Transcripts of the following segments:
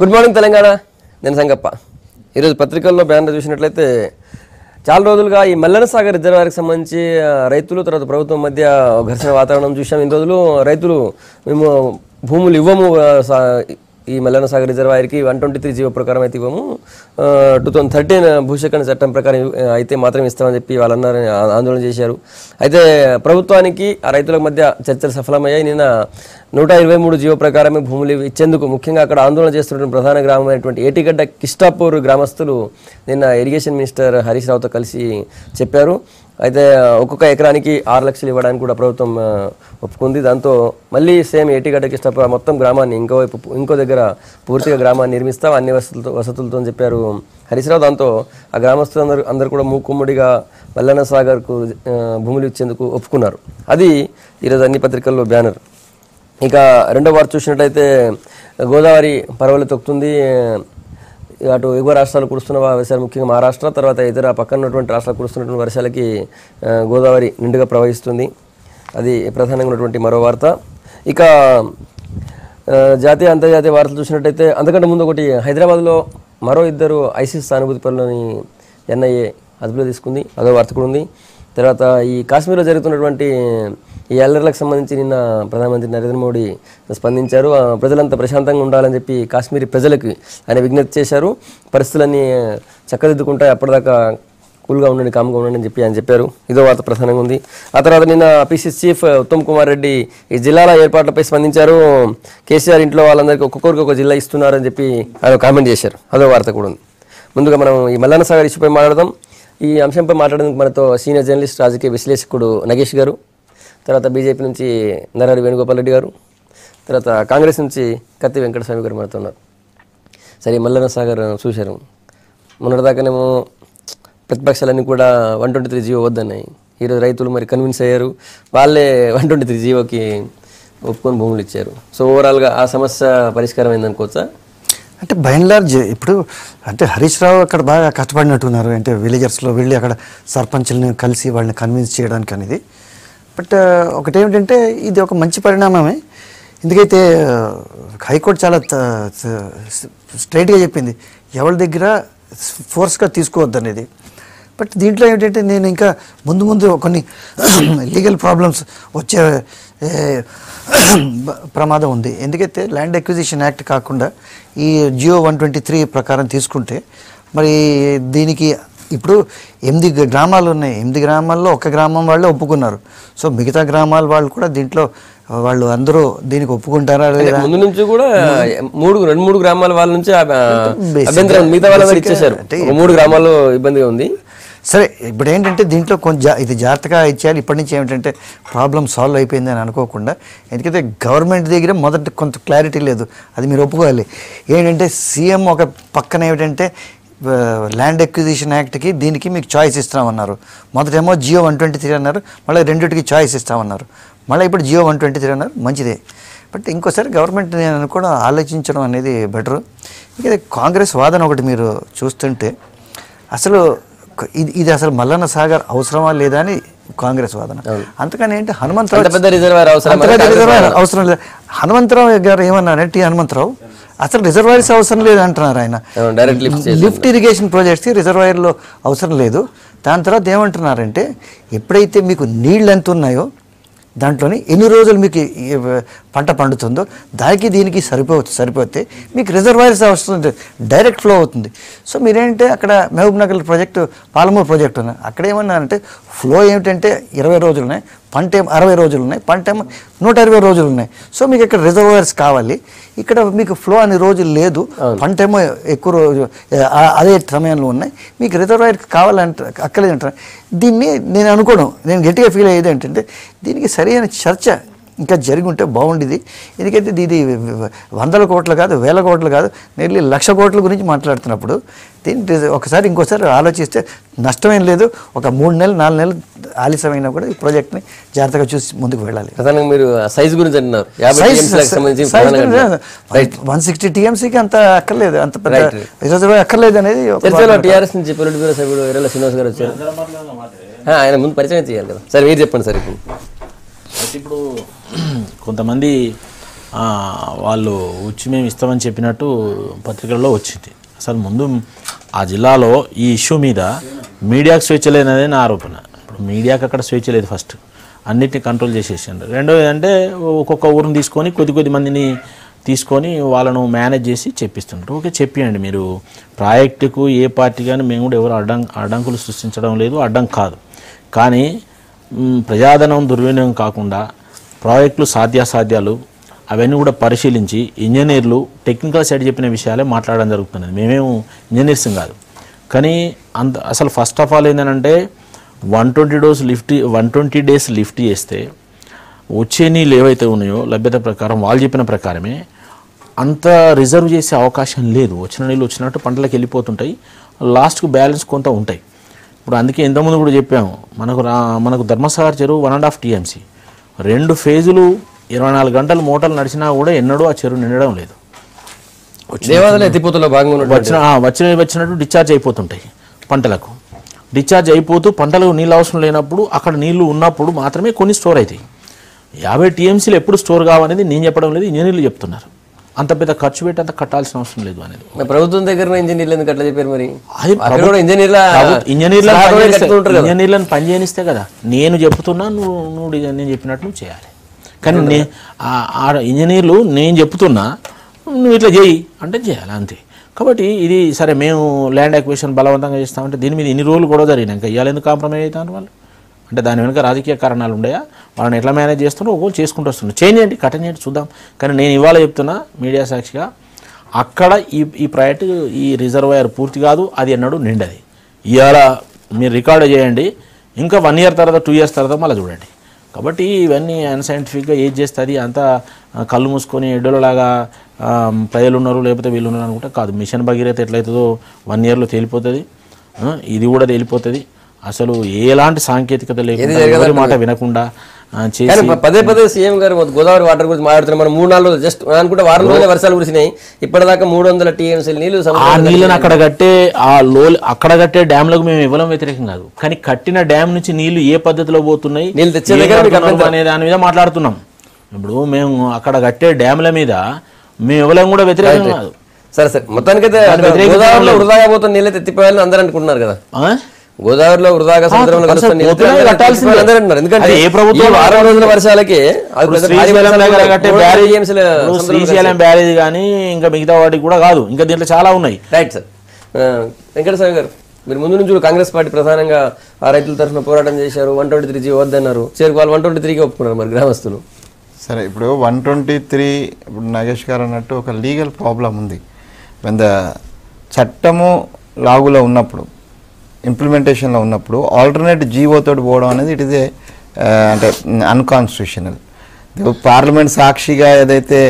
Good morning Telangana. నేను సంగప్ప. ఈరోజు పత్రికల్లో బ్యానర్ చూసినట్లయితే చాలా రోజులుగా ఈ మల్లన సాగర్ రిజర్వాయర్కి సంబంధించి రైతులు తర్వాత ప్రభుత్వం మధ్య ఘర్షణ వాతావరణం చూసాం. ఇన్ని రోజులు రైతులు మేము భూములు ఇవ్వము ఈ మల్లన సాగర్ రిజర్వాయర్కి 123 జీవో ప్రకారం అయితే ఇవ్వము, 2013 భూసేకరణ చట్టం ప్రకారం అయితే మాత్రం ఇస్తామని చెప్పి వాళ్ళందరూ ఆందోళన చేశారు. అయితే ప్రభుత్వానికి ఆ రైతుల మధ్య చర్చలు సఫలమయ్యాయి. నిన్న 123 జీవో ప్రకారమే భూములు ఇచ్చేందుకు ముఖ్యంగా అక్కడ ఆందోళన చేస్తున్న ప్రధాన గ్రామమైనటువంటి ఏటిగడ్డ కిష్టాపూర్ గ్రామస్తులు నిన్న ఇరిగేషన్ మినిస్టర్ హరీష్ రావుతో కలిసి చెప్పారు. అయితే ఒక్కొక్క ఎకరానికి 6 లక్షలు ఇవ్వడానికి కూడా ప్రభుత్వం ఒప్పుకుంది. దాంతో మళ్ళీ సేమ్ ఏటిగడ్డ కిష్టాపూర్ మొత్తం గ్రామాన్ని ఇంకో దగ్గర పూర్తిగా గ్రామాన్ని నిర్మిస్తాం అన్ని వసతులతో అని చెప్పారు హరీష్ రావు. దాంతో ఆ గ్రామస్తులు అందరూ కూడా మూకుమ్మడిగా మల్లన సాగర్కు భూములు ఇచ్చేందుకు ఒప్పుకున్నారు. అది ఈరోజు అన్ని పత్రికల్లో బ్యానర్. ఇక రెండో వార్త చూసినట్లయితే గోదావరి పరవలు తొక్కుతుంది. అటు ఎగువ రాష్ట్రాలు కురుస్తున్న వర్షాలు, ముఖ్యంగా మహారాష్ట్ర తర్వాత ఇతర పక్కన ఉన్నటువంటి రాష్ట్రాలు కురుస్తున్నటువంటి వర్షాలకి గోదావరి నిండుగా ప్రవహిస్తుంది. అది ప్రధానంగా ఉన్నటువంటి మరో వార్త. ఇక జాతీయ అంతర్జాతీయ వార్తలు చూసినట్టయితే అంతకంటే ముందు ఒకటి, హైదరాబాద్లో మరో 2 ఐసిస్ సానుభూతి పనులని ఎన్ఐఏ అదుపులో తీసుకుంది. అదో వార్త కూడా ఉంది. తర్వాత ఈ కాశ్మీర్లో జరుగుతున్నటువంటి ఈ అల్లర్లకు సంబంధించి నిన్న ప్రధానమంత్రి నరేంద్ర మోడీ స్పందించారు. ప్రజలంతా ప్రశాంతంగా ఉండాలని చెప్పి కాశ్మీరీ ప్రజలకు ఆయన విజ్ఞప్తి చేశారు. పరిస్థితులన్నీ చక్కదిద్దుకుంటాయి, అప్పటిదాకా కూల్గా ఉండండి, కామ్గా ఉండండి అని చెప్పి ఆయన చెప్పారు. ఇదో వార్త ప్రధానంగా ఉంది. ఆ తర్వాత నిన్న పిసిసి చీఫ్ ఉత్తమ్ కుమార్ రెడ్డి ఈ జిల్లాల ఏర్పాట్లపై స్పందించారు. కేసీఆర్ ఇంట్లో వాళ్ళందరికీ ఒక్కొక్కరికి ఒక జిల్లా ఇస్తున్నారని చెప్పి ఆయన కామెంట్ చేశారు. అదో వార్త కూడా ఉంది. ముందుగా మనం ఈ మల్లన సాగర్ ఇష్యూపై మాట్లాడదాం. ఈ అంశంపై మాట్లాడేందుకు మనతో సీనియర్ జర్నలిస్ట్ రాజకీయ విశ్లేషకుడు నగేష్ గారు, తర్వాత బీజేపీ నుంచి నరహరి వేణుగోపాల్ రెడ్డి గారు, తర్వాత కాంగ్రెస్ నుంచి కత్తి వెంకటస్వామి గారు మనతో ఉన్నారు. సరే, మల్లన సాగర్ చూశారు. మొన్నటిదాకానేమో ప్రతిపక్షాలన్నీ కూడా 123 జీవో వద్దన్నాయి. ఈరోజు రైతులు మరి కన్విన్స్ అయ్యారు, వాళ్ళే 123 జీవోకి ఒప్పుకొని భూములు ఇచ్చారు. సో ఓవరాల్గా ఆ సమస్య పరిష్కారం అయిందనుకోవచ్చా? అంటే బై అండ్ లార్జ్ ఇప్పుడు అంటే హరీష్ రావు అక్కడ బాగా కష్టపడినట్టున్నారు. అంటే విలేజర్స్లో వెళ్ళి అక్కడ సర్పంచులను కలిసి వాళ్ళని కన్విన్స్ చేయడానికి అనేది. బట్ ఒకటేమిటంటే ఇది ఒక మంచి పరిణామమే. ఎందుకైతే హైకోర్టు చాలా స్ట్రైట్గా చెప్పింది ఎవరి దగ్గర ఫోర్స్గా తీసుకోవద్దు అనేది. బట్ దీంట్లో ఏమిటంటే నేను ఇంకా ముందు కొన్ని లీగల్ ప్రాబ్లమ్స్ వచ్చే ప్రమాదం ఉంది. ఎందుకైతే ల్యాండ్ అక్విజిషన్ యాక్ట్ కాకుండా ఈ జియో 123 ప్రకారం తీసుకుంటే మరి దీనికి ఇప్పుడు 8 గ్రామాలు ఉన్నాయి. 8 గ్రామాల్లో ఒక గ్రామం వాళ్ళే ఒప్పుకున్నారు. సో మిగతా గ్రామాల వాళ్ళు కూడా దీంట్లో వాళ్ళు అందరూ దీనికి ఒప్పుకుంటారా? ముందు నుంచి కూడా 2-3 గ్రామాల వాళ్ళ నుంచి మిగతా వాళ్ళ ఇచ్చేసారు. 3 గ్రామాల్లో ఇబ్బందిగా ఉంది. సరే, ఇప్పుడు ఏంటంటే దీంట్లో కొంచెం ఇది జాగ్రత్తగా ఇచ్చేయాలి. ఇప్పటి నుంచి ఏమిటంటే ప్రాబ్లం సాల్వ్ అయిపోయింది అని అనుకోకుండా, ఎందుకంటే గవర్నమెంట్ దగ్గర మొదట కొంత క్లారిటీ లేదు, అది మీరు ఒప్పుకోవాలి. ఏంటంటే సీఎం ఒక పక్కన ఏమిటంటే ల్యాండ్ అక్విజిషన్ యాక్ట్కి దీనికి మీకు చాయిస్ ఇస్తామన్నారు. మొదటేమో జియో 123 అన్నారు, మళ్ళీ రెండింటికి చాయిస్ ఇస్తామన్నారు, మళ్ళీ ఇప్పుడు జియో 123 అన్నారు. మంచిదే. బట్ ఇంకోసారి గవర్నమెంట్ నేను అనుకోవడం ఆలోచించడం అనేది బెటరు. ఇక కాంగ్రెస్ వాదన ఒకటి మీరు చూస్తుంటే అసలు ఇది అసలు మల్లన సాగర్ అవసరమా లేదా అని కాంగ్రెస్ వాదన. అంతకని ఏంటి రిజర్వాయర్ అవసరం లేదు. హనుమంతరావు గారు ఏమన్నారంటే హనుమంతరావు అసలు రిజర్వాయర్స్ అవసరం లేదు అంటున్నారు ఆయన. లిఫ్ట్ ఇరిగేషన్ ప్రాజెక్ట్స్కి రిజర్వాయర్లో అవసరం లేదు. దాని తర్వాత ఏమంటున్నారంటే ఎప్పుడైతే మీకు నీళ్ళు ఎంత ఉన్నాయో దాంట్లోని ఎన్ని రోజులు మీకు పంట పండుతుందో దానికి దీనికి సరిపోతే మీకు రిజర్వాయర్స్ అవసరం డైరెక్ట్ ఫ్లో అవుతుంది. సో మీరేంటే అక్కడ మహబూబ్ నగర్ ప్రాజెక్టు, పాలమూరు ప్రాజెక్టు ఉన్నాయి. అక్కడ ఏమన్నారంటే ఫ్లో ఏమిటంటే 20 రోజులు ఉన్నాయి, పంట ఏమో 60 రోజులు ఉన్నాయి, పంట ఏమో 120 రోజులు ఉన్నాయి. సో మీకు ఇక్కడ రిజర్వాయర్స్ కావాలి, ఇక్కడ మీకు ఫ్లో అనే రోజులు లేదు, పంట ఏమో ఎక్కువ రోజు అదే సమయంలో ఉన్నాయి, మీకు రిజర్వాయర్ కావాలంటే అక్కలేదంటారు. దీన్ని నేను అనుకోవడం, నేను గట్టిగా ఫీల్ అయ్యేది ఏంటంటే దీనికి సరైన చర్చ ఇంకా జరిగి ఉంటే బాగుండేది. ఎందుకంటే ఇది 100 కోట్లు కాదు, 1000 కోట్లు కాదు, నెర్లీ 1,00,000 కోట్ల గురించి మాట్లాడుతున్నప్పుడు దీన్ని ఒకసారి ఇంకోసారి ఆలోచిస్తే నష్టమేం లేదు. ఒక 3 నెలలు 4 నెలలు ఆలస్యమైనా కూడా ఈ ప్రాజెక్ట్ని జాగ్రత్తగా చూసి ముందుకు వెళ్ళాలి. మీరు సైజ్ గురించి అంటున్నారు, 160 టీఎంసీకి అంత అక్కర్లేదు, అంత రిజర్వాయర్ అక్కర్లేదు అనేది. టీఆర్ఎస్ నుంచి పొలిట్ బ్యూరో సభ్యుడు ఎర్రల శ్రీనివాస్ గారు వచ్చారు, ఆయన ముందు పరిచయం చేయాలి కదా. సరే మీరు చెప్పండి సార్. ఇప్పుడు కొంతమంది వాళ్ళు వచ్చి మేము ఇస్తామని చెప్పినట్టు పత్రికల్లో వచ్చింది. అసలు ముందు ఆ జిల్లాలో ఈ ఇష్యూ మీద మీడియాకు స్వేచ్ఛ లేదనేది నా ఆరోపణ. ఇప్పుడు మీడియాకి అక్కడ స్వేచ్ఛ లేదు, ఫస్ట్ అన్నిటిని కంట్రోల్ చేసేసిండ్రు. రెండోది అంటే ఒక్కొక్క ఊరిని తీసుకొని కొద్ది మందిని తీసుకొని వాళ్ళను మేనేజ్ చేసి చెప్పిస్తుంటారు. ఓకే, చెప్పియండి మీరు ప్రాజెక్టుకు ఏ పార్టీ కానీ మేము కూడా ఎవరు అడ్డంకులు సృష్టించడం లేదు, అడ్డం కాదు. కానీ ప్రజాధనం దుర్వినియోగం కాకుండా ప్రాజెక్టులు సాధ్యాసాధ్యాలు అవన్నీ కూడా పరిశీలించి ఇంజనీర్లు టెక్నికల్ సైడ్ చెప్పిన విషయాలే మాట్లాడడం జరుగుతున్నది. మేమేమో ఇంజనీర్స్ కాదు. కానీ అసలు ఫస్ట్ ఆఫ్ ఆల్ ఏంటంటే 120 డేస్ లిఫ్ట్ చేస్తే వచ్చే నీళ్ళు ఏవైతే ఉన్నాయో లభ్యత ప్రకారం వాళ్ళు చెప్పిన ప్రకారమే అంత రిజర్వ్ చేసే అవకాశం లేదు. వచ్చిన నీళ్ళు వచ్చినట్టు పంటలకు వెళ్ళిపోతుంటాయి, లాస్ట్కు బ్యాలెన్స్ కొంత ఉంటాయి. ఇప్పుడు అందుకే ఇంతకుముందు కూడా చెప్పాము, మనకు ధర్మసాగర్ చెరువు 1.5 TMC 2 ఫేజులు 24 గంటలు మోటార్లు నడిచినా కూడా ఎన్నడూ ఆ చెరువు నిండడం లేదు. వచ్చినట్టు డిశ్చార్జ్ అయిపోతుంటాయి పంటలకు. డిశ్చార్జ్ అయిపోతూ పంటలకు నీళ్ళు అవసరం లేనప్పుడు అక్కడ నీళ్లు ఉన్నప్పుడు మాత్రమే కొన్ని స్టోర్ అవుతాయి. 50 TMCలు ఎప్పుడు స్టోర్ కావనేది నేను చెప్పడం లేదు, ఇంజనీర్లు చెప్తున్నారు. అంత పెద్ద ఖర్చు పెట్టి అంత కట్టాల్సిన అవసరం లేదు అనేది. ప్రభుత్వం దగ్గర ఇంజనీర్లు ఎందుకు అట్లా చెప్పారు మరి? ఇంజనీర్లను పని చేయనిస్తే కదా నేను చెప్తున్నా, నువ్వు నేను చెప్పినట్టు నువ్వు చేయాలి. కానీ ఇంజనీర్లు నేను చెప్తున్నా నువ్వు ఇట్లా చేయి అంటే చేయాలి, అంతే. కాబట్టి ఇది సరే మేము ల్యాండ్ అక్విజిషన్ బలవంతంగా చేస్తామంటే దీని మీద ఇన్ని రోజులు కూడా జరిగినాక ఇవాళ ఎందుకు కాంప్రమైజ్ అవుతారు వాళ్ళు? అంటే దాని వెనుక రాజకీయ కారణాలు ఉన్నాయా? వాళ్ళని ఎట్లా మేనేజ్ చేస్తున్నారో ఒక్కొక్క చేసుకుంటూ వస్తున్నారు. చేయండి, కట్టం చేయండి, చూద్దాం. కానీ నేను ఇవాళ చెప్తున్నా మీడియా సాక్షిగా, అక్కడ ఈ ప్రాజెక్టు ఈ రిజర్వాయర్ పూర్తి కాదు, అది ఎన్నడూ నిండది. ఇవాళ మీరు రికార్డు చేయండి, ఇంకా 1 year తర్వాత 2 years తర్వాత మళ్ళీ చూడండి. కాబట్టి ఇవన్నీ అన్సైంటిఫిక్గా ఏది చేస్తుంది అంతా కళ్ళు మూసుకొని ఎడ్డోలలాగా ప్రజలు ఉన్నారు లేకపోతే వీళ్ళు ఉన్నారు అనుకుంటే కాదు. మిషన్ భగీరథ ఎట్లయితుందో 1 yearలో తేలిపోతుంది, ఇది కూడా తేలిపోతుంది. అసలు ఎలాంటి సాంకేతికత లేకుండా ఎవరి మాట వినకుండా పదే సీఎం గారు గోదావరి వాటర్ గురించి మాట్లాడుతున్నారు. మనం 3-4 రోజులు జస్ట్ అనుకుంటే వారం రోజులే వర్షాలు కురిసినాయి. ఇప్పటిదాకా 300 TMC నీళ్లు ఆ నీళ్ళని అక్కడ కట్టే డ్యామ్లకు మేము ఇవ్వడం వ్యతిరేకం కాదు. కానీ కట్టిన డ్యామ్ నుంచి నీళ్లు ఏ పద్ధతిలో పోతున్నాయి నీళ్ళు తెచ్చే అనే దాని మీద మాట్లాడుతున్నాం. ఇప్పుడు మేము అక్కడ కట్టే డ్యామ్ల మీద మేము ఇవ్వడం కూడా వ్యతిరేకం కాదు. సరే మొత్తానికైతే గోదావరిలో వృధాగా పోతున్న నీళ్ళు ఎత్తిపోయాలని అందరూ అనుకుంటున్నారు కదా. గోదావరిలో వృధాగా సముద్రంలో ఎందుకంటే ఏ ప్రభుత్వం 6 రోజుల వర్షాలకి శ్రీశైలం బ్యారేజ్ కానీ ఇంకా మిగతా వాటికి కూడా కాదు, ఇంకా దీంట్లో చాలా ఉన్నాయి. Right sir. వెంకటస్వామి గారు, మీరు ముందు నుంచి కాంగ్రెస్ పార్టీ ప్రధానంగా ఆ రైతుల తరఫున పోరాటం చేశారు. 123G వద్దన్నారు, వాళ్ళు 123కి ఒప్పుకున్నారు మరి గ్రామస్తులు. సరే, ఇప్పుడు 123 ఇప్పుడు నాగేష్ గారు అన్నట్టు ఒక లీగల్ ప్రాబ్లం ఉంది. చట్టము లాగులో ఉన్నప్పుడు, ఇంప్లిమెంటేషన్లో ఉన్నప్పుడు ఆల్టర్నేట్ జీవోతో పోవడం అనేది ఇట్ ఇస్ ఏ అంటే అన్కాన్స్టిట్యూషనల్. పార్లమెంట్ సాక్షిగా ఏదైతే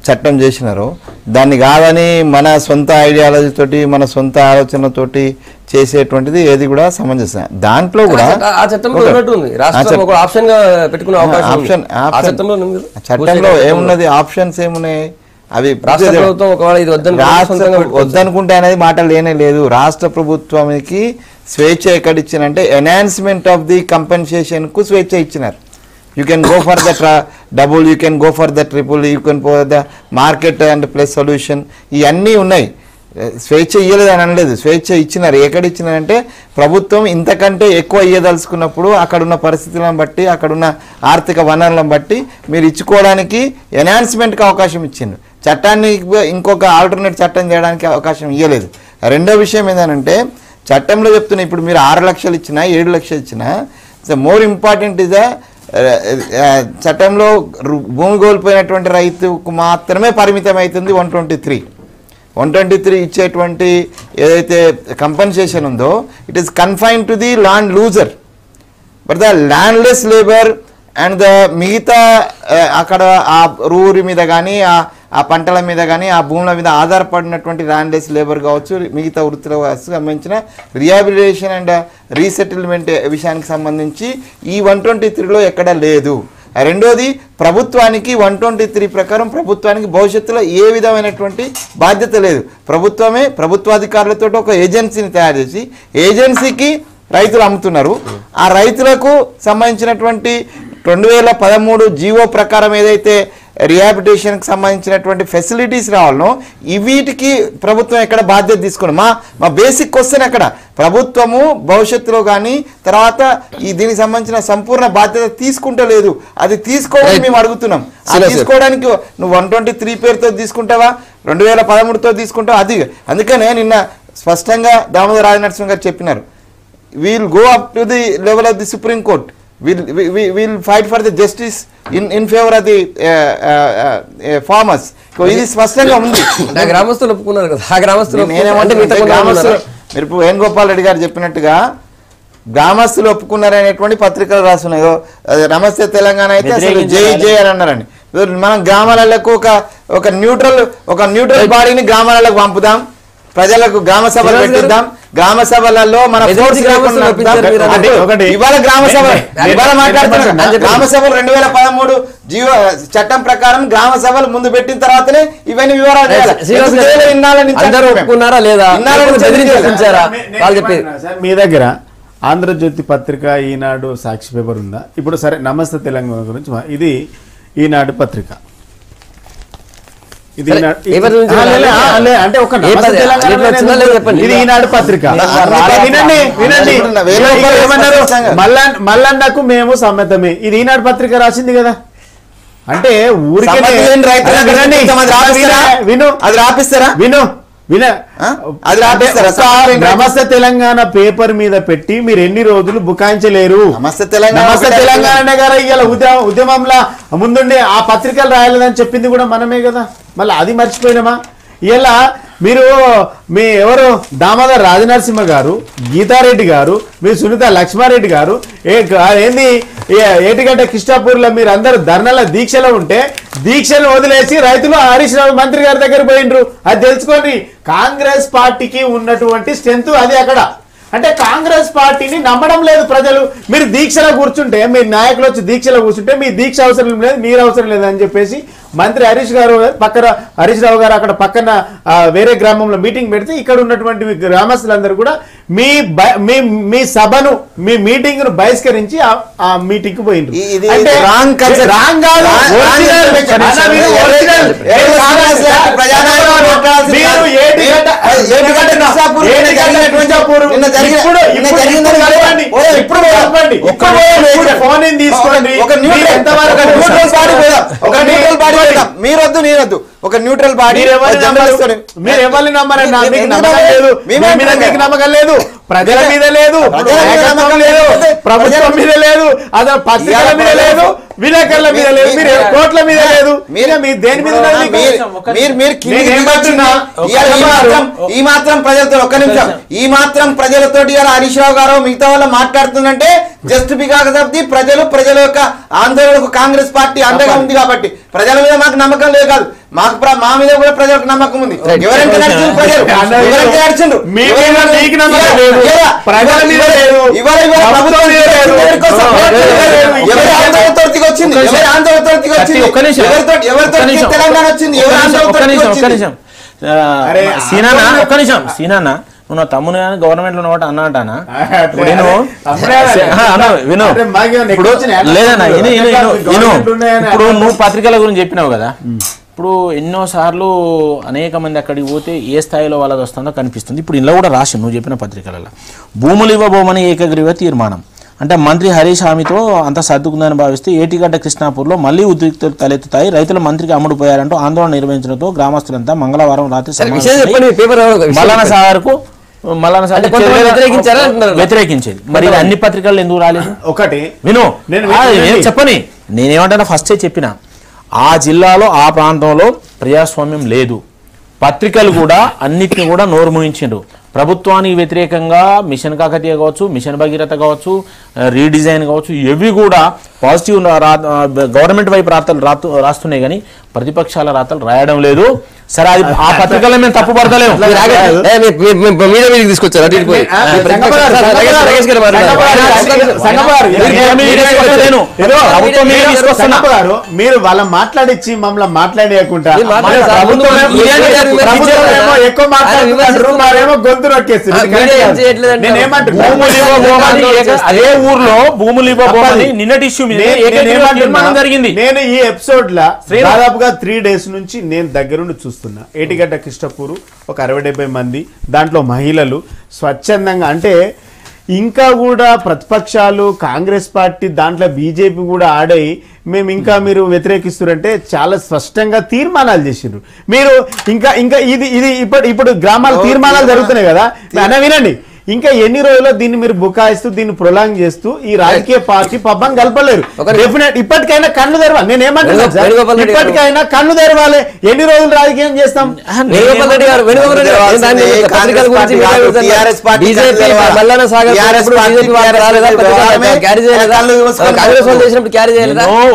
చట్టం చేసినారో దాన్ని కాదని మన సొంత ఐడియాలజీతోటి మన సొంత ఆలోచనలతోటి చేసేటువంటిది ఏది కూడా సమంజసం. దాంట్లో కూడా చట్టంలో ఏమున్నది, ఆప్షన్స్ ఏమున్నాయి, అవి వద్దనుకుంటే అనేది మాట లేనే లేదు. రాష్ట్ర ప్రభుత్వానికి స్వేచ్ఛ ఎక్కడిచ్చినంటే ఎన్హాన్స్మెంట్ ఆఫ్ ది కంపెన్సేషన్ కు స్వేచ్ఛ ఇచ్చినారు. You can go for the double, you can go for the triple, you can for the market and plus solution, ఇవన్నీ ఉన్నాయి. స్వేచ్ఛ ఇయ్యలేదు అని అనలేదు, స్వేచ్ఛ ఇచ్చినారు. ఎక్కడిచ్చినారంటే ప్రభుత్వం ఇంతకంటే ఎక్కువ ఇయ్యదలుచుకున్నప్పుడు అక్కడున్న పరిస్థితులను బట్టి అక్కడున్న ఆర్థిక వనరులను బట్టి మీరు ఇచ్చుకోవడానికి ఎన్హాన్స్మెంట్కి అవకాశం ఇచ్చింది. చట్టాన్ని ఇంకొక ఆల్టర్నేట్ చట్టం చేయడానికి అవకాశం ఇవ్వలేదు. రెండో విషయం ఏంటంటే చట్టంలో చెప్తున్నా, ఇప్పుడు మీరు 6 లక్షలు ఇచ్చినా 7 లక్షలు ఇచ్చినా మోర్ ఇంపార్టెంట్ ఇస్ చట్టంలో భూమి కోల్పోయినటువంటి రైతుకు మాత్రమే పరిమితం అవుతుంది 123 ఇచ్చేటువంటి ఏదైతే కంపెన్సేషన్ ఉందో it is confined to the land loser. But the landless labour and the మిగతా అక్కడ ఆ ఊరి మీద కానీ ఆ పంటల మీద కానీ ఆ భూముల మీద ఆధారపడినటువంటి ల్యాండ్లెస్ లేబర్ కావచ్చు, మిగతా వృత్తులకు సంబంధించిన రిహాబిలిటేషన్ అండ్ రీసెటిల్మెంట్ విషయానికి సంబంధించి ఈ 123లో ఎక్కడ లేదు. రెండోది, ప్రభుత్వానికి 123 ప్రకారం ప్రభుత్వానికి భవిష్యత్తులో ఏ విధమైనటువంటి బాధ్యత లేదు. ప్రభుత్వమే ప్రభుత్వాధికారులతో ఒక ఏజెన్సీని తయారు చేసి ఏజెన్సీకి రైతులు అమ్ముతున్నారు. ఆ రైతులకు సంబంధించినటువంటి 2013 జీవో ప్రకారం ఏదైతే రిహాబిలిటేషన్కి సంబంధించినటువంటి ఫెసిలిటీస్ రావాలనో వీటికి ప్రభుత్వం ఎక్కడ బాధ్యత తీసుకోండి. మా బేసిక్ క్వశ్చన్ అక్కడ ప్రభుత్వము భవిష్యత్తులో కానీ తర్వాత దీనికి సంబంధించిన సంపూర్ణ బాధ్యత తీసుకుంటలేదు. అది తీసుకోవాలని మేము అడుగుతున్నాం. అది తీసుకోవడానికి నువ్వు 123 పేరుతో తీసుకుంటావా, 2013తో తీసుకుంటావా? అది అందుకనే నిన్న స్పష్టంగా దామోదర రాజనరసింహ గారు చెప్పినారు, we'll go up to the level of the supreme court, we'll fight for the justice in favor of the farmers. ఇది స్పష్టంగా ఉంది. గ్రామస్తులు ఒప్పుకున్నారు కదా, ఆ గ్రామస్తులు మీరు వేణుగోపాల్ రెడ్డి గారు చెప్పినట్టుగా గ్రామస్తులు ఒప్పుకున్నారనేటువంటి పత్రికలు రాస్తున్నాయో, నమస్తే తెలంగాణ అయితే అసలు జై జై అని అన్నారండి. మనం గ్రామాలకు ఒక న్యూట్రల్ బాడీని గ్రామాలకు పంపుదాం, ప్రజలకు గ్రామ సభలు పెట్టిద్దాం, గ్రామ సభలలో మన ఇవాళ గ్రామ సభలు 2013 జీవో చట్టం ప్రకారం గ్రామ సభలు ముందు పెట్టిన తర్వాతనే ఇవన్నీ వివరాలు మీ దగ్గర ఆంధ్రజ్యోతి పత్రిక, ఈనాడు, సాక్షి పేపర్ ఉందా? ఇప్పుడు సరే నమస్తే తెలంగాణ గురించి ఇది ఈనాడు పత్రిక, అంటే ఒక ఇది ఈనాడు పత్రిక. మల్లన్నకు మేము సమ్మతమే, ఇది ఈనాడు పత్రిక రాసింది కదా. అంటే ఊరికే నమస్తే తెలంగాణ పేపర్ మీద పెట్టి మీరు ఎన్ని రోజులు బుకాయించలేరు. నమస్తే తెలంగాణ గారు ఇవాళ ఉద్యమంలో ముందుండి ఆ పత్రికలు రాయలేదని చెప్పింది కూడా మనమే కదా. మళ్ళీ అది మర్చిపోయినామా? ఇలా మీరు ఎవరు దామోదర్ రాజనరసింహ గారు, గీతారెడ్డి గారు, మీరు సునీత లక్ష్మారెడ్డి గారు, ఏంది ఏటిగడ్డ కృష్ణాపూర్లో మీరు అందరూ ధర్నాల దీక్షలో ఉంటే దీక్షను వదిలేసి రైతులు హరీష్ రావు మంత్రి గారి దగ్గర పోయినరు. అది తెలుసుకోండి. కాంగ్రెస్ పార్టీకి ఉన్నటువంటి స్ట్రెంత్ అది. అక్కడ అంటే కాంగ్రెస్ పార్టీని నమ్మడం లేదు ప్రజలు. మీరు దీక్షలో కూర్చుంటే, మీ నాయకులు వచ్చి దీక్షలో కూర్చుంటే మీ దీక్ష అవసరం లేదు, మీరు అవసరం లేదు అని చెప్పేసి మంత్రి హరీష్ రావు గారు అక్కడ పక్కన వేరే గ్రామంలో మీటింగ్ పెడితే ఇక్కడ ఉన్నటువంటి గ్రామస్తులందరూ కూడా మీ సభను, మీ మీటింగ్ ను బహిష్కరించి ఆ మీటింగ్ కు పోయిండ్రు. మీరొద్దు నేనొద్దు, ఒక న్యూట్రల్ బాడీ. మీరు ఎవరిని నమ్మరండి, మీకు నమ్మకం లేదు, ప్రజల మీద లేదు, ప్రభుత్వం మీద లేదు, అదే పత్రికల మీద లేదు, విలేకరుల మీద లేదు, మీరు కోట్ల మీద లేదు, దేని మీద ఈ మాత్రం ప్రజలతో ఒక్క నిమిషం ఈ మాత్రం ప్రజలతోటి హరీష్ రావు గారు మిగతా వాళ్ళు మాట్లాడుతుందంటే జస్ట్ బికాస్ ఆఫ్ ది ప్రజల యొక్క ఆందోళనకు కాంగ్రెస్ పార్టీ అండగా ఉంది కాబట్టి. ప్రజల మీద మాకు నమ్మకం లేదు కాదు, మా మీద కూడా ప్రజలకు నమ్మకం ఉంది. ఎవరైతే నడిచిండ్రు ప్రజలు, ఎవరైతే నడిచిండ్రు వచ్చింది, తెలంగాణ వచ్చింది, సీనా నువ్వు తమ్ముడు గవర్నమెంట్ లో ఉన్నవాడు అన్నాటానా? లేదన్నా ఇప్పుడు నువ్వు పత్రికల గురించి చెప్పినావు కదా. ఇప్పుడు ఎన్నోసార్లు అనేక మంది అక్కడికి పోతే ఏ స్థాయిలో వాళ్ళది వస్తుందో కనిపిస్తుంది. ఇప్పుడు ఇలా కూడా రాసి నువ్వు చెప్పిన పత్రికలలో భూములు ఇవ్వబోమని ఏకగ్రీవ తీర్మానం అంటే మంత్రి హరీష్ హామీతో అంత సర్దుకుందని భావిస్తే ఏటిగడ్డ కృష్ణాపూర్లో మళ్లీ ఉద్రిక్తలు తలెత్తుతాయి. రైతులు మంత్రికి అమ్ముడుపోయారంటూ ఆందోళన నిర్వహించడంతో గ్రామస్తులంతా మంగళవారం రాత్రి మల్లన్న సాగర్కు వ్యతిరేకించేది. మరి అన్ని పత్రికలు ఎందుకు రాలేదు? ఒకటి విను చెప్పని నేనేమంటానా ఫస్టే చెప్పిన ఆ జిల్లాలో ఆ ప్రాంతంలో ప్రజాస్వామ్యం లేదు. పత్రికలు కూడా అన్నిటిని కూడా నోరు మూయించిండ్రు. ప్రభుత్వానికి వ్యతిరేకంగా మిషన్ కాకతీయ కావచ్చు, మిషన్ భగీరథ కావచ్చు, రీడిజైన్ కావచ్చు, ఇవి కూడా పాజిటివ్ గవర్నమెంట్ వైపు రాస్తున్నాయి. కానీ ప్రతిపక్షాల రాతలు రాయడం లేదు. సరే అది ఆ పత్రికలో మేము తప్పు పడతలేము. తీసుకొచ్చారు మీరు వాళ్ళ మాట్లాడిచ్చి మమ్మల్ని మాట్లాడేయకుండా ఎక్కువ మాట్లాడుతున్నారు, మరేమో గొంతు నొక్కేస్తుంది. అదే ఊర్లో భూములు ఇవ్వబోమని నిన్నటి ఇష్యూ మీద నిర్మాణం జరిగింది. నేను ఈ ఎపిసోడ్ లా దాదాపుగా 3 days నుంచి నేను దగ్గరుండి చూస్తున్నా. ఏటిగడ్డ కృష్ణపూర్ ఒక 60-70 మంది, దాంట్లో మహిళలు స్వచ్ఛందంగా, అంటే ఇంకా కూడా ప్రతిపక్షాలు కాంగ్రెస్ పార్టీ దాంట్లో బీజేపీ కూడా ఆడై మేము ఇంకా మీరు వ్యతిరేకిస్తున్నారంటే చాలా స్పష్టంగా తీర్మానాలు చేసిండ్రు. మీరు ఇంకా ఇంకా ఇది ఇది ఇప్పుడు గ్రామాల తీర్మానాలు జరుగుతున్నాయి కదా అన్న, వినండి. ఇంకా ఎన్ని రోజుల్లో దీన్ని మీరు బుకాయిస్తూ దీన్ని ప్రొలాంగ్ చేస్తూ ఈ రాజకీయ పార్టీ పబ్బం కలపలేరు. డెఫినెట్ ఇప్పటికైనా కన్ను తెరవాలి. నేను ఏమంటున్నా, ఇప్పటికైనా కన్ను తెరవాలి. ఎన్ని రోజులు రాజకీయం చేస్తాం?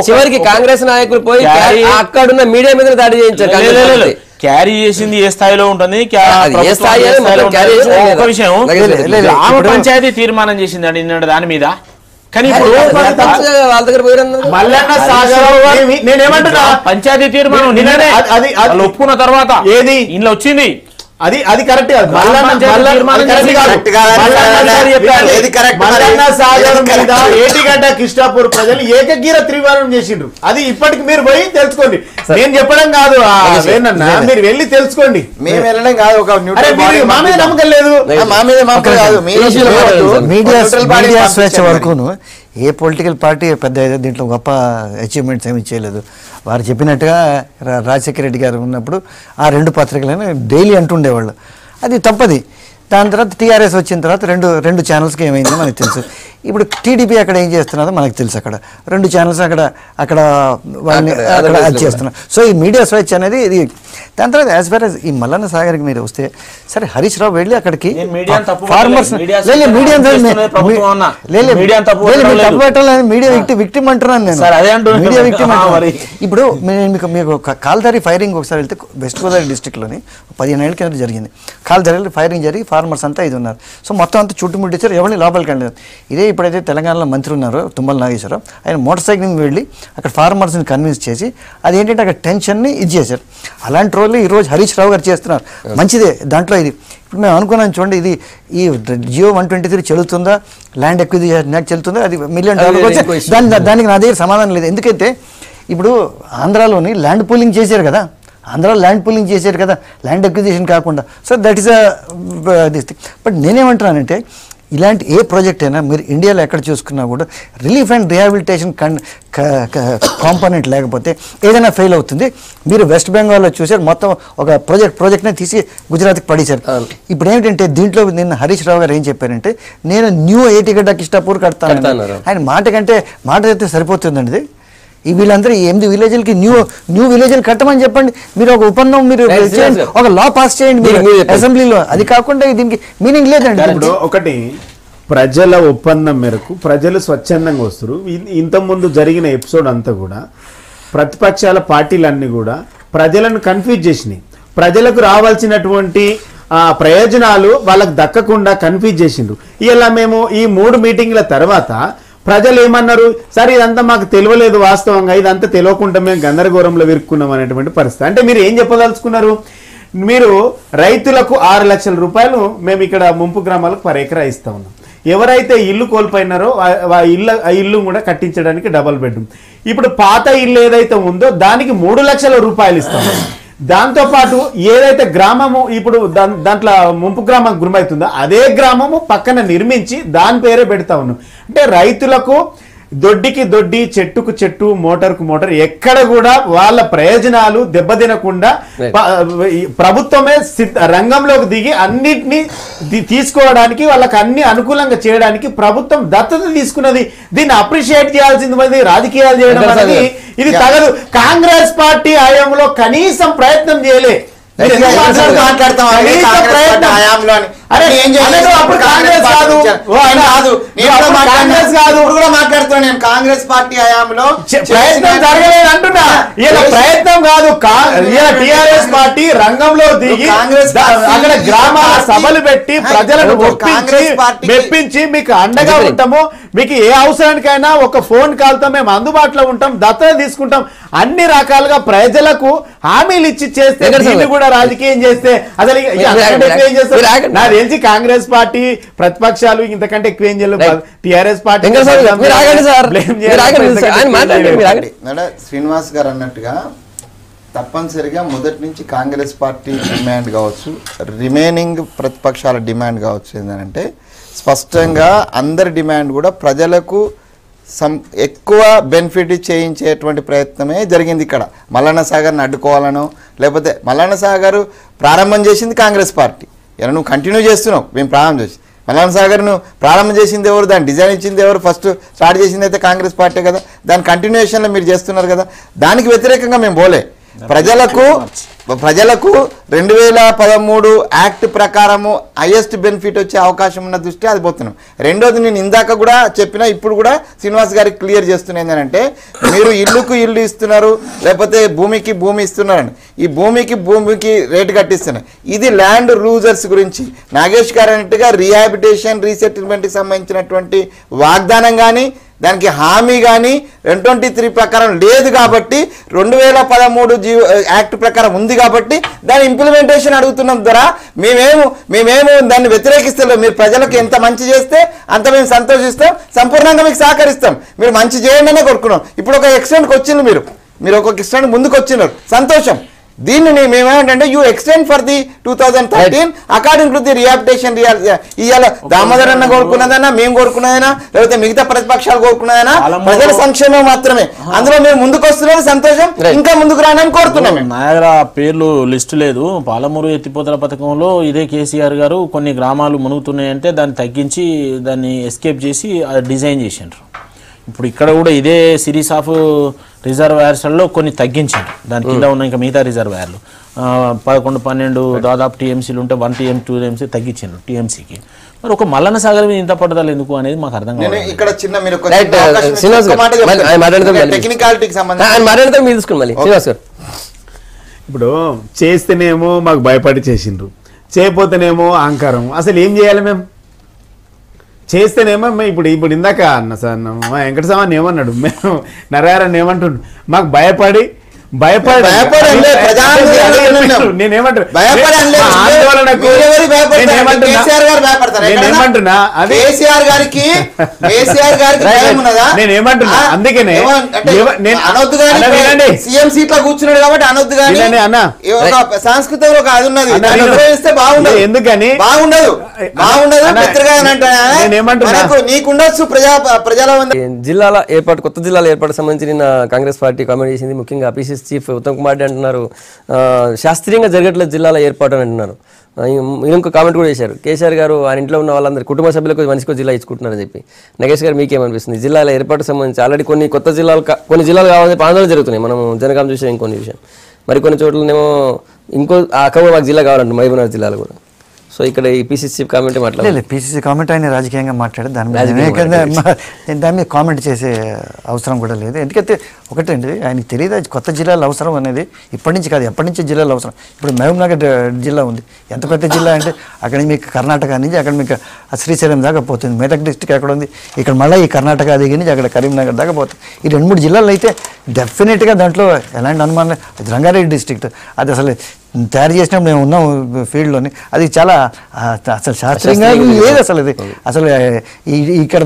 చివరికి కాంగ్రెస్ నాయకులు పోయి అక్కడున్న మీడియా మీద దాడి చేయించారు. క్యారీ చేసింది ఏ స్థాయిలో ఉంటుంది, ఒక విషయం పంచాయతీ తీర్మానం చేసిందండి నిన్న దాని మీద. కానీ ఇప్పుడు నేనేమంటున్నా, పంచాయతీ తీర్మానం నిన్ననే ఒప్పుకున్న తర్వాత ఏది ఇంట్లో వచ్చింది, అది కరెక్ట్ కాదు. ఏటిగడ్డ కృష్ణాపూర్ ప్రజలు ఏకగీర త్రివారం చేసిండ్రు. అది ఇప్పటికి మీరు పోయి తెలుసుకోండి. నేను చెప్పడం కాదు, మీరు వెళ్ళి తెలుసుకోండి. మేము వెళ్ళడం కాదు, ఒక మా మీద నమ్మకం లేదు. మీడియా స్వేచ్ఛ వరకును ఏ పొలిటికల్ పార్టీ పెద్ద దీంట్లో గొప్ప అచీవ్మెంట్స్ ఏమి చేయలేదు. వారు చెప్పినట్టుగా రాజశేఖర రెడ్డి గారు ఉన్నప్పుడు ఆ 2 పత్రికలను డైలీ అంటుండేవాళ్ళు. అది తప్పది. దాని తర్వాత టీఆర్ఎస్ వచ్చిన తర్వాత రెండు ఛానల్స్కి ఏమైందో మనకు తెలుసు. ఇప్పుడు టీడీపీ అక్కడ ఏం చేస్తున్నదో మనకు తెలుసు. అక్కడ 2 ఛానల్స్ అక్కడ వాళ్ళని అక్కడ అది చేస్తున్నారు. సో ఈ మీడియా స్వేచ్ఛ అనేది ఇది. దాని తర్వాత యాజ్ ఫార్ యాజ్ ఈ మల్లన్న సాగర్కి మీరు వస్తే, సరే హరీష్ రావు వెళ్ళి అక్కడికి ఫార్మర్స్ మీడియా విక్టిమ్ అంటున్నాను నేను. మీడియా విక్టిమ్ అంటున్నాను. ఇప్పుడు మీకు కాల్దారి ఫైరింగ్ ఒకసారి వెళ్తే వెస్ట్ గోదావరి డిస్ట్రిక్ట్లోని 15 ఏళ్ళ కింద జరిగింది. కాల్దారి ఫైరింగ్ జరిగి ఫార్మర్స్ అంతా ఇది ఉన్నారు. సో మొత్తం అంతా చుట్టుముట్టించారు, ఎవరిని లోపలికి వెళ్ళలేదు. ఇదే ఇప్పుడైతే తెలంగాణలో మంత్రి ఉన్నారో తుమ్మల నాగేశ్వరరావు, ఆయన మోటార్ సైకిల్ వెళ్ళి అక్కడ ఫార్మర్స్ని కన్విన్స్ చేసి అదేంటంటే అక్కడ టెన్షన్ని ఇది చేశారు. అలాంటి రోజులు ఈరోజు హరీష్ రావు గారు చేస్తున్నారు. మంచిదే దాంట్లో ఇది. ఇప్పుడు మేము అనుకున్నాం చూడండి, ఇది ఈ జియో 123 చెల్లుతుందా, ల్యాండ్ ఎక్విజిషన్ యాక్ట్ చెల్లుతుందా, అది $1 million దానికి నా దగ్గర సమాధానం లేదు. ఎందుకంటే ఇప్పుడు ఆంధ్రాలోని ల్యాండ్ పూలింగ్ చేశారు కదా, ల్యాండ్ ఎక్విజిషన్ కాకుండా. So that is this thing. But నేనేమంటున్నానంటే ఇలాంటి ఏ ప్రాజెక్ట్ అయినా మీరు ఇండియాలో ఎక్కడ చూసుకున్నా కూడా రిలీఫ్ అండ్ రిహాబిలిటేషన్ కాంపోనెంట్ లేకపోతే ఏదైనా ఫెయిల్ అవుతుంది. మీరు వెస్ట్ బెంగాల్లో చూసారు, మొత్తం ఒక ప్రాజెక్ట్నే తీసి గుజరాత్కి పడేశారు. ఇప్పుడు ఏమిటంటే దీంట్లో నిన్న హరీష్ రావు గారు ఏం చెప్పారంటే, నేను న్యూ ఏటిగడ్డ కృష్ణాపూర్ కడతాను. ఆయన మాట అయితే సరిపోతుందండి. ఈ వీళ్ళందరూ 8 విలేజ్లకి న్యూ విలేజ్లు కట్టమని చెప్పండి. మీరు ఒక ఒప్పందం మీరు ఒక లా పాస్ చేయండి మీరు అసెంబ్లీలో. అది కాకుండా దీనికి మీనింగ్ లేదండి. ఇప్పుడు ఒకటి ప్రజల ఒప్పందం మేరకు ప్రజలు స్వచ్ఛందంగా వస్తారు. ఇంతకుముందు జరిగిన ఎపిసోడ్ అంతా కూడా ప్రతిపక్షాల పార్టీలన్నీ కూడా ప్రజలను కన్ఫ్యూజ్ చేసినాయి. ప్రజలకు రావాల్సినటువంటి ప్రయోజనాలు వాళ్ళకు దక్కకుండా కన్ఫ్యూజ్ చేసిండ్రు. ఇలా మేము ఈ 3 మీటింగ్ల తర్వాత ప్రజలు ఏమన్నారు, సరే ఇదంతా మాకు తెలియలేదు, వాస్తవంగా ఇదంతా తెలియకుండా మేము గందరగోళంలో విరుక్కున్నాం అనేటువంటి పరిస్థితి. అంటే మీరు ఏం చెప్పదలుచుకున్నారు? మీరు రైతులకు 6 లక్షల రూపాయలు మేము ఇక్కడ ముంపు గ్రామాలకు పర్ ఎకరా ఇస్తా ఉన్నాం. ఎవరైతే ఇల్లు కోల్పోయినారో ఆ ఇల్లు కూడా కట్టించడానికి డబల్ బెడ్రూమ్. ఇప్పుడు పాత ఇల్లు ఏదైతే ఉందో దానికి 3 లక్షల రూపాయలు ఇస్తాం. దాంతోపాటు ఏదైతే గ్రామము ఇప్పుడు దాంట్లో ముంపు గ్రామం గురమవుతుందో అదే గ్రామము పక్కన నిర్మించి దాని పేరే పెడతా ఉన్నాం. అంటే రైతులకు దొడ్డికి దొడ్డి, చెట్టుకు చెట్టు, మోటార్కు మోటార్, ఎక్కడ కూడా వాళ్ళ ప్రయోజనాలు దెబ్బతినకుండా ప్రభుత్వమే రంగంలోకి దిగి అన్నిటినీ తీసుకోవడానికి, వాళ్ళకి అన్ని అనుకూలంగా చేయడానికి ప్రభుత్వం దత్తత తీసుకున్నది. దీన్ని అప్రిషియేట్ చేయాల్సింది. రాజకీయాలు చేయడం అనేది ఇది తగదు. కాంగ్రెస్ పార్టీ హయాంలో కనీసం ప్రయత్నం చేయలే. కాంగ్రెస్ పార్టీ హయాంలో ప్రయత్నం జరగలేదంట. అంటున్నా ఇలా ప్రయత్నం కాదు, టిఆర్ఎస్ పార్టీ రంగంలో దిగి అక్కడ గ్రామాల సభలు పెట్టి ప్రజలను మెప్పించి మీకు అండగా ఉంటాము, మీకు ఏ అవసరానికైనా ఒక ఫోన్ కాల్ తో మేము అందుబాటులో ఉంటాం, దత్తత తీసుకుంటాం, అన్ని రకాలుగా ప్రజలకు హామీలు ఇచ్చి చేస్తే దీన్ని కూడా రాజకీయం చేస్తే అసలు నాకు తెలిసి కాంగ్రెస్ పార్టీ ప్రతిపక్షాలు ఇంతకంటే ఎక్కువ ఏం చేయలేదు. టిఆర్ఎస్ పార్టీ శ్రీనివాస్ గారు అన్నట్టుగా తప్పనిసరిగా మొదటి నుంచి కాంగ్రెస్ పార్టీ డిమాండ్ కావచ్చు, రిమైనింగ్ ప్రతిపక్షాల డిమాండ్ కావచ్చు ఏంటంటే స్పష్టంగా అందరి డిమాండ్ కూడా ప్రజలకు ఎక్కువ బెనిఫిట్ చేయించేటువంటి ప్రయత్నమే జరిగింది. ఇక్కడ మల్లన్న సాగర్ని అడ్డుకోవాలనో లేకపోతే మల్లన్న సాగర్ ప్రారంభం చేసింది కాంగ్రెస్ పార్టీ, ఇలా నువ్వు కంటిన్యూ చేస్తున్నావు. మేము ప్రారంభం చేసి మల్లన్న సాగర్ను ప్రారంభం చేసింది ఎవరు, దాన్ని డిజైన్ ఇచ్చింది ఎవరు, ఫస్ట్ స్టార్ట్ చేసింది అయితే కాంగ్రెస్ పార్టీ కదా, దాని కంటిన్యూషన్లో మీరు చేస్తున్నారు కదా, దానికి వ్యతిరేకంగా మేము పోలే. ప్రజలకు 2013 యాక్ట్ ప్రకారము హైయెస్ట్ బెనిఫిట్ వచ్చే అవకాశం ఉన్న దృష్టి అది పోతున్నాం. రెండోది నేను ఇందాక కూడా చెప్పినా ఇప్పుడు కూడా శ్రీనివాస్ గారికి క్లియర్ చేస్తున్నా ఏంటంటే మీరు ఇల్లుకు ఇల్లు ఇస్తున్నారు లేకపోతే భూమికి భూమి ఇస్తున్నారని, ఈ భూమికి రేటు కట్టిస్తున్నారు. ఇది ల్యాండ్ రూజర్స్ గురించి నాగేష్ గారు అన్నట్టుగా రీహాబిటేషన్ రీసెటిల్మెంట్కి సంబంధించినటువంటి వాగ్దానం కానీ దానికి హామీ కానీ 223 ప్రకారం లేదు కాబట్టి 2013 యాక్ట్ ప్రకారం ఉంది కాబట్టి దాని ఇంప్లిమెంటేషన్ అడుగుతున్నాం ద్వారా మేమేమో దాన్ని వ్యతిరేకిస్తలేము. మీరు ప్రజలకు ఎంత మంచి చేస్తే అంత మేము సంతోషిస్తాం, సంపూర్ణంగా మీకు సహకరిస్తాం. మీరు మంచి చేయండి అనే కోరుకున్నాం. ఇప్పుడు ఒక ఎక్స్టెంట్కి వచ్చింది, మీరు ఒక ఎక్స్టెంట్ ముందుకు వచ్చినారు, సంతోషం. దీన్ని మేమేమంటే you extend for the 2013 according to the rehabilitation. ఇవాళ దామోదర్ అన్న కోరుకున్నదైనా మేము కోరుకున్నదైనా లేకపోతే మిగతా ప్రతిపక్షాలు కోరుకున్నదైనా ప్రజల సంక్షేమం మాత్రమే. అందులో మేము ముందుకు వస్తున్నది సంతోషం, ఇంకా ముందుకు రానని కోరుతున్నాం. నాయరా పేర్లు లిస్టు లేదు. పాలమూరు ఎత్తిపోతల పథకంలో ఇదే కేసీఆర్ గారు కొన్ని గ్రామాలు మునుగుతున్నాయంటే దాన్ని తగ్గించి దాన్ని ఎస్కేప్ చేసి డిజైన్ చేసిండ్రు. ఇప్పుడు ఇక్కడ కూడా ఇదే సిరీస్ ఆఫ్ రిజర్వాయర్స్లో కొన్ని తగ్గించారు, దాని కింద ఉన్న ఇంకా మిగతా రిజర్వాయర్లు 11, 12 దాదాపు టీఎంసీలు ఉంటే 1 TM 2 TMC తగ్గించారు టీఎంసీకి. మరి ఒక మల్లన్న సాగర్ మీద ఇంత పట్టుదల ఎందుకు అనేది మాకు అర్థం కాదు. ఇక్కడ చిన్న మీరు ఇప్పుడు చేస్తేనేమో మాకు భయపడి చేసిండ్రు, చేయకపోతేనేమో అహంకారం. అసలు ఏం చేయాలి మేము? చేస్తేనేమో ఇప్పుడు ఇందాక అన్న సార్ మా వెంకట సామాన్ ఏమన్నాడు, మేము నరగారని ఏమంటుండు, మాకు భయపడి అందుకనే కూర్చున్నాడు కాబట్టి అనొద్దు కానీ సంస్కృతంలో కాదు ఉన్నది, ఎందుకని బాగుండదు నీకుండొచ్చు ప్రజల జిల్లాల ఏర్పాటు, కొత్త జిల్లాల ఏర్పాటు సంబంధించి నిన్న కాంగ్రెస్ పార్టీ కామెంట్ చేసింది. ముఖ్యంగా పిసిసి చీఫ్ ఉత్తమ్ కుమార్ రెడ్డి అంటున్నారు శాస్త్రీయంగా జరగట్లేదు జిల్లాల ఏర్పాటు అని అంటున్నారు. ఇంకొక కామెంట్ కూడా చేశారు, కేసీఆర్ గారు ఆయన ఇంట్లో ఉన్న వాళ్ళందరూ కుటుంబ సభ్యులకు మనిషికో జిల్లా ఇచ్చుకుంటున్నారని చెప్పి. నగేష్ గారు మీకేమనిపిస్తుంది? జిల్లాల ఏర్పాటు సంబంధించి ఆల్రెడీ కొన్ని కొత్త జిల్లాలు కావాలని ఆందోళన జరుగుతున్నాయి. మనం జనగాం చూసాం, ఇంకొన్ని విషయం మరికొన్ని చోట్లనేమో ఇంకో అక్కడ మాకు జిల్లా కావాలంటే మహబూబ్నగర్ జిల్లాలో కూడా. సో ఇక్కడ ఈ పిసిసి కామెంట్ మాట్లాడలేదు, పిసిసి కామెంట్ ఆయన రాజకీయంగా మాట్లాడే దాని మీద కామెంట్ చేసే అవసరం కూడా లేదు. ఎందుకంటే ఒకటండి ఆయనకి తెలియదు కొత్త జిల్లాల అవసరం అనేది ఇప్పటి నుంచి కాదు, ఎప్పటి నుంచి జిల్లాల అవసరం. ఇప్పుడు మహబూబ్నగర్ జిల్లా ఉంది, ఎంత పెద్ద జిల్లా అంటే అక్కడ మీకు కర్ణాటక నుంచి అక్కడ మీకు శ్రీశైలం దాకా పోతుంది. మెదక్ డిస్టిక్ ఎక్కడ ఉంది, ఇక్కడ మళ్ళీ ఈ కర్ణాటక దిగి నుంచి అక్కడ కరీంనగర్ దాకా పోతుంది. ఈ 2-3 జిల్లాలు అయితే డెఫినెట్గా దాంట్లో ఎలాంటి అనుమానం. రంగారెడ్డి డిస్ట్రిక్ట్ అది అసలు తయారు చేసినప్పుడు మేము ఉన్నాం ఫీల్డ్లోని, అది చాలా అసలు శాస్త్రీయంగా లేదు అసలు. ఇది అసలు ఇక్కడ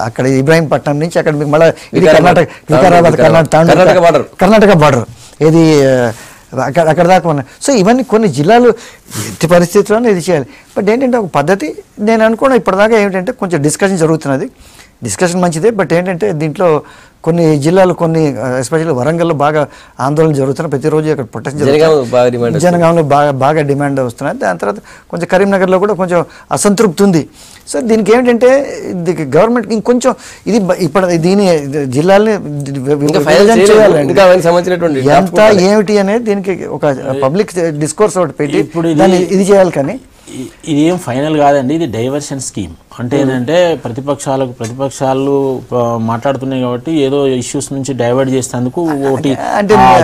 అక్కడ ఇబ్రాహీంపట్నం నుంచి అక్కడ మీకు మళ్ళీ ఇది కర్ణాటక, వికారాబాద్ కర్ణాటక బార్డర్ ఏది అక్కడ దాకా ఉన్నాయి. సో ఇవన్నీ కొన్ని జిల్లాలు ఎట్టి పరిస్థితుల్లోనే ఇది చేయాలి. బట్ ఏంటంటే ఒక పద్ధతి నేను అనుకోవడం ఇప్పటిదాకా ఏమిటంటే కొంచెం డిస్కషన్ జరుగుతున్నది. డిస్కషన్ మంచిదే, బట్ ఏంటంటే దీంట్లో కొన్ని జిల్లాలు కొన్ని ఎస్పెషల్లీ వరంగల్లో బాగా ఆందోళన జరుగుతున్నాయి. ప్రతిరోజు అక్కడ ప్రొటెస్ట్ జరుగుతుంది, జనగాంలో బాగా డిమాండ్ వస్తున్నాయి. దాని తర్వాత కొంచెం కరీంనగర్లో కూడా కొంచెం అసంతృప్తి ఉంది. సో దీనికి ఏమిటంటే గవర్నమెంట్ ఇంకొంచెం ఇది ఇప్పుడు దీని జిల్లాల్ని ఎంత ఏమిటి అనేది దీనికి ఒక పబ్లిక్ డిస్కోర్స్ ఒకటి పెట్టి దాన్ని ఇది చేయాలి. కానీ ఇదేం ఫైనల్ కాదండి, ఇది డైవర్షన్ స్కీమ్. అంటే ఏంటంటే ప్రతిపక్షాలు మాట్లాడుతున్నాయి కాబట్టి ఏదో ఇష్యూస్ నుంచి డైవర్ట్ చేసేందుకు ఒకటి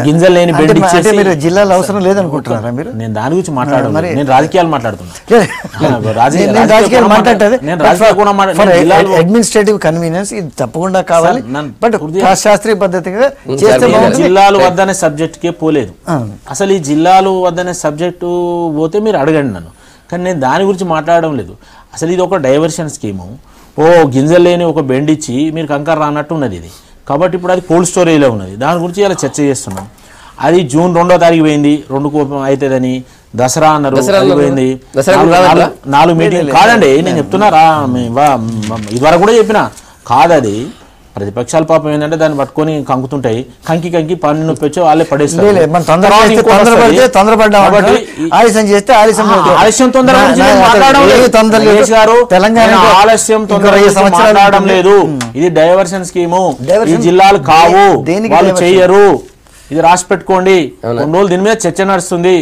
గింజలు లేని బెండ్ ఇచ్చేసి మీరు జిల్లాలో అవసరం లేదనుకుంటున్నారా మీరు? నేను దాని గురించి మాట్లాడాను, నేను రాజకీయాలు మాట్లాడుతున్నా. అడ్మినిస్ట్రేటివ్ కన్వీనియన్స్ ఇది తప్పకుండా కావాలి, బట్ శాస్త్రీయ పద్ధతిగా జిల్లాలు వద్దనే సబ్జెక్ట్కే పోలేదు అసలు. ఈ జిల్లాలు వద్దనే సబ్జెక్టు పోతే మీరు అడగండి నన్ను, కానీ నేను దాని గురించి మాట్లాడడం లేదు. అసలు ఇది ఒక డైవర్షన్ స్కీము. గింజలు లేని ఒక బెండ్ ఇచ్చి మీరు కంకర రానట్టు ఉన్నది ఇది. కాబట్టి ఇప్పుడు అది కోల్డ్ స్టోరేజ్లో ఉన్నది, దాని గురించి ఇలా చర్చ చేస్తున్నాం. అది జూన్ 2వ తారీఖు పోయింది, 2 అవుతుందని. దసరా అన్నారు, పోయింది. 4 మీటింగ్ కాదండి, నేను చెప్తున్నారా ఇదివరకు కూడా చెప్పిన కాదు. అది ప్రతిపక్షాల పాపం ఏంటంటే దాన్ని పట్టుకొని కంకుతుంటాయి, కంకి పన్ను నొప్పి వచ్చి వాళ్ళే పడేస్తారు. మాట్లాడడం లేదు, ఇది డైవర్షన్ స్కీము, ఈ జిల్లాలు కావు, వాళ్ళు చెయ్యరు, ఇది రాసి పెట్టుకోండి. 2 రోజులు దీని మీద చర్చ నడుస్తుంది.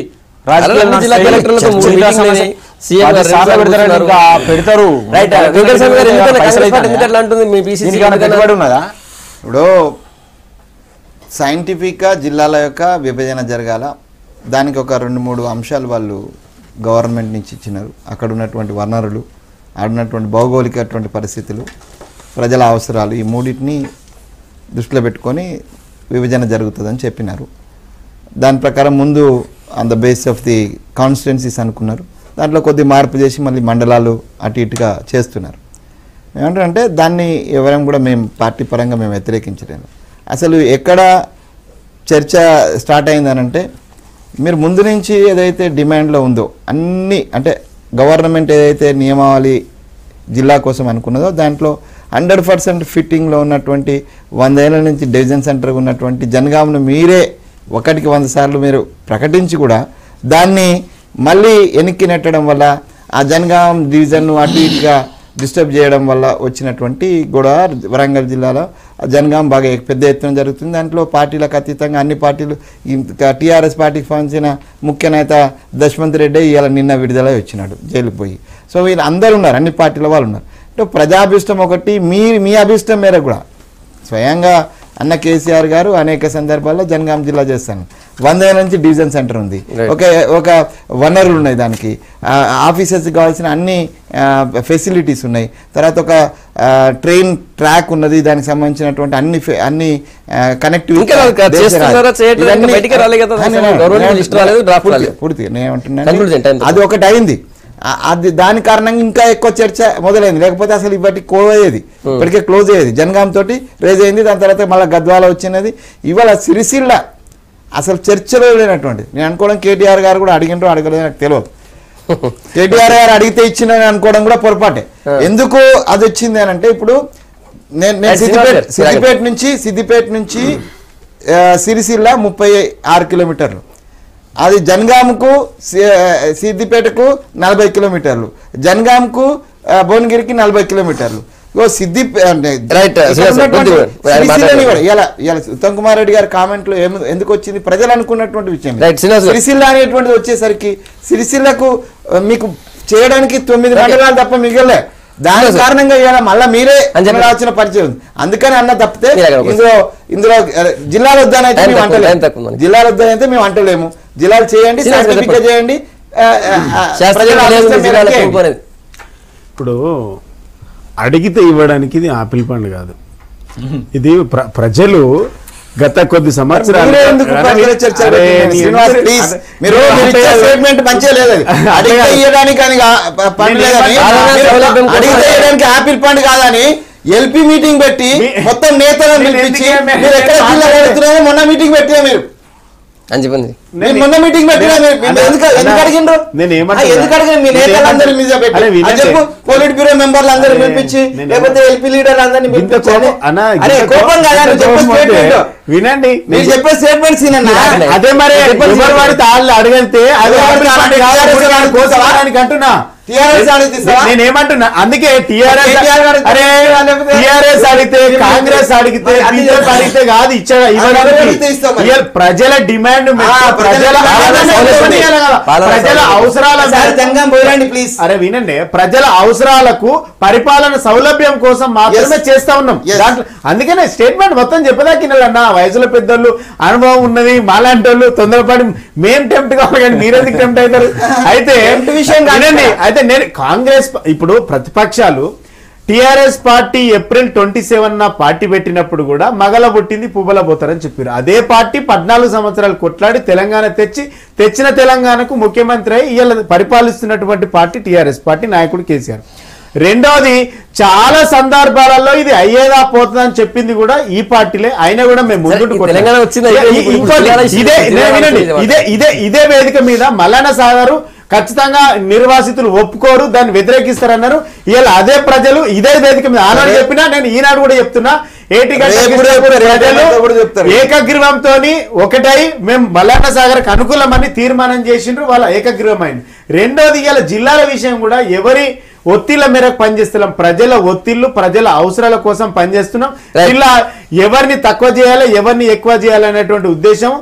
ఇప్పుడు సైంటిఫిక్గా జిల్లాల యొక్క విభజన జరగాల, దానికి ఒక 2-3 అంశాలు వాళ్ళు గవర్నమెంట్ నుంచి ఇచ్చినారు. అక్కడ ఉన్నటువంటి వనరులు, ఆడున్నటువంటి భౌగోళికటువంటి పరిస్థితులు, ప్రజల అవసరాలు, ఈ మూడింటిని దృష్టిలో పెట్టుకొని విభజన జరుగుతుందని చెప్పినారు. దాని ప్రకారం ముందు on the base of the constituencies అనుకున్నారు, దాంట్లో కొద్ది మార్పు చేసి మళ్ళీ మండలాలు అటు ఇటుగా చేస్తున్నారు. ఏమంటారంటే దాన్ని ఎవరైనా కూడా మేము పార్టీ పరంగా మేము వ్యతిరేకించలేము. అసలు ఎక్కడ చర్చ స్టార్ట్ అయిందనంటే, మీరు ముందు నుంచి ఏదైతే డిమాండ్లో ఉందో అన్నీ, అంటే గవర్నమెంట్ ఏదైతే నియమావళి జిల్లా కోసం అనుకున్నదో దాంట్లో 100% ఫిట్టింగ్లో ఉన్నటువంటి 100 ఏళ్ళ నుంచి డివిజన్ సెంటర్గా ఉన్నటువంటి జనగాంను మీరే 1కి 100 సార్లు మీరు ప్రకటించి కూడా దాన్ని మళ్ళీ వెనక్కి నెట్టడం వల్ల ఆ జనగాం డివిజన్ను అటు ఇటుగా డిస్టర్బ్ చేయడం వల్ల వచ్చినటువంటి కూడా వరంగల్ జిల్లాలో జనగాం బాగా పెద్ద ఎత్తున జరుగుతుంది. దాంట్లో పార్టీలకు అతీతంగా అన్ని పార్టీలు, టీఆర్ఎస్ పార్టీకి సంబంధించిన ముఖ్య నేత దశవంత్ రెడ్డి ఇవాళ నిన్న విడుదల వచ్చినాడు జైలుకు పోయి. సో వీళ్ళు అందరూ ఉన్నారు, అన్ని పార్టీల వాళ్ళు ఉన్నారు. అంటే ప్రజాభిష్టం ఒకటి, మీ అభిష్టం మేరకు కూడా స్వయంగా అన్న కేసీఆర్ గారు అనేక సందర్భాల్లో జనగాం జిల్లా చేస్తాను. 100 ఏళ్ళ నుంచి డివిజన్ సెంటర్ ఉంది, ఒక వనరులు ఉన్నాయి, దానికి ఆఫీసర్స్కి కావాల్సిన అన్ని ఫెసిలిటీస్ ఉన్నాయి, తర్వాత ఒక ట్రైన్ ట్రాక్ ఉన్నది, దానికి సంబంధించినటువంటి అన్ని కనెక్టివిటీ పూర్తిగా నేను ఏమంటున్నాను అది ఒకటి అయింది. అది దాని కారణంగా ఇంకా ఎక్కువ చర్చ మొదలైంది, లేకపోతే అసలు ఇప్పటికి కోవేది ఇప్పటికే క్లోజ్ అయ్యేది. జనగాం తోటి రేజ్ అయింది, దాని తర్వాత మళ్ళీ గద్వాల వచ్చినది. ఇవాళ సిరిసిల్ల అసలు చర్చలో లేనటువంటి, నేను అనుకోవడం కేటీఆర్ గారు కూడా అడిగినట్టు అడగలేదు నాకు తెలియదు. కేటీఆర్ గారు అడిగితే ఇచ్చిందని అనుకోవడం కూడా పొరపాటే. ఎందుకు అది వచ్చింది అని అంటే, ఇప్పుడు నేను సిద్దిపేట నుంచి సిరిసిల్ల 36 కిలోమీటర్లు, అది జనగాంకు సిద్దిపేటకు 40 కిలోమీటర్లు, జనగాంకు భువనగిరికి 40 కిలోమీటర్లు. ఉత్తమ్ కుమార్ రెడ్డి గారి కామెంట్లో ఎందుకు వచ్చింది, ప్రజలు అనుకున్నటువంటి విషయం. సిరిసిల్ల అనేటువంటిది వచ్చేసరికి సిరిసిల్లకు మీకు చేయడానికి 9 మండలాలు తప్ప మిగలే. దాని కారణంగా ఇవాళ మళ్ళీ మీరే వచ్చిన పరిచయం ఉంది. అందుకని అన్న తప్పితే ఇందులో జిల్లాల వద్దనైతే మేము అంటలేము, జిల్లాల వద్దనైతే మేము అంటలేము. జిల్లాలు చేయండి, సైంటిఫిక్గా చేయండి. ఇప్పుడు అడిగితే ఇవ్వడానికి ఇది ఆపిల్ పండు కాదు, ఇది ప్రజలు గత కొద్ది సంవత్సరాలు ఆపిల్ పండు కాదని ఎల్పీ మీటింగ్ పెట్టి మొత్తం నేతలను పిలిపించి మీరు ఎక్కడ జిల్లా పెడుతున్నారో మొన్న మీటింగ్ పెట్టినా మీరు మొన్న మీటింగ్ పెట్టినా ఎందుకు అడిగిండ్రు? ఎందుకు అడిగిన మీ నేతలందరూ మీద పెట్టి చెప్పు, పోలిట్ బ్యూరో మెంబర్లు అందరూ పిలిపించి లేకపోతే ఎల్పీ లీడర్లు అందరినీ పిలిపించాలి. కోపం కదా వినండి, మీరు చెప్పే స్టేట్మెంట్స్ అదే మరి ఎవరు వాడితే వాళ్ళు అడిగితే అది అంటున్నా. నేనేమంటున్నా, అందుకే టీఆర్ఎస్ అడిగితే కాంగ్రెస్ అడిగితే బీజేపీ అడిగితే కాదు ఇవ్వడానికి ప్రజల డిమాండ్ ప్రజల అవసరాల ప్లీజ్. అరే వినండి, ప్రజల అవసరాలకు పరిపాలన సౌలభ్యం కోసం మాత్రమే చేస్తా ఉన్నాం. దాంట్లో అందుకనే స్టేట్మెంట్ మొత్తం చెప్పదాకినాలన్నా, వయసులో పెద్దోళ్ళు అనుభవం ఉన్నది, మాలాంటి వాళ్ళు తొందరపడి మేం టెంప్ట్ కావాలి కానీ మీరెందుకు టెంప్ట్ అవుతారు? అయితే వినండి, అయితే నేను కాంగ్రెస్ ఇప్పుడు ప్రతిపక్షాలు టిఆర్ఎస్ పార్టీ April 27 పార్టీ పెట్టినప్పుడు కూడా మగల పుట్టింది పువ్వుల పోతారని చెప్పారు. అదే పార్టీ 14 సంవత్సరాలు కొట్లాడి తెలంగాణ తెచ్చిన తెలంగాణకు ముఖ్యమంత్రి అయి ఇవాళ పరిపాలిస్తున్నటువంటి పార్టీ టిఆర్ఎస్ పార్టీ, నాయకుడు కేసీఆర్. రెండోది, చాలా సందర్భాలలో ఇది అయ్యేదా పోతుందని చెప్పింది కూడా ఈ పార్టీలే. అయినా కూడా మేము ఇదే వేదిక మీద మల్లన్న సాగర్ ఖచ్చితంగా నిర్వాసితులు ఒప్పుకోరు, దాన్ని వ్యతిరేకిస్తారన్నారు. ఇలా అదే ప్రజలు ఇదే వేదిక మీద ఆనాడు చెప్పినా, నేను ఈనాడు కూడా చెప్తున్నా, ఏకగ్రీవంతో ఒకటై మేము మల్లన్న సాగర్ కు అనుకూలమని తీర్మానం చేసిండ్రు, వాళ్ళ ఏకగ్రీవమైంది. రెండోది, ఇలా జిల్లాల విషయం కూడా ఎవరి ఒత్తిళ్ల మేరకు పనిచేస్తున్నాం, ప్రజల ఒత్తిళ్లు ప్రజల అవసరాల కోసం పనిచేస్తున్నాం. జిల్లా ఎవరిని తక్కువ చేయాలి, ఎవరిని ఎక్కువ చేయాలి అనేటువంటి ఉద్దేశం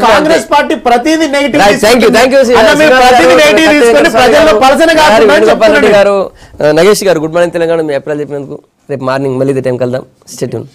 కాంగ్రెస్ పార్టీ ప్రతిదీ నెగిటివ్ నగేష్ గారు గుడ్ మార్నింగ్ తెలంగాణ. మీ అభిప్రాయాలు చెప్పినందుకు రేపు మార్నింగ్ మళ్ళీ ఇదే టైం కలుద్దాం. Stay tune.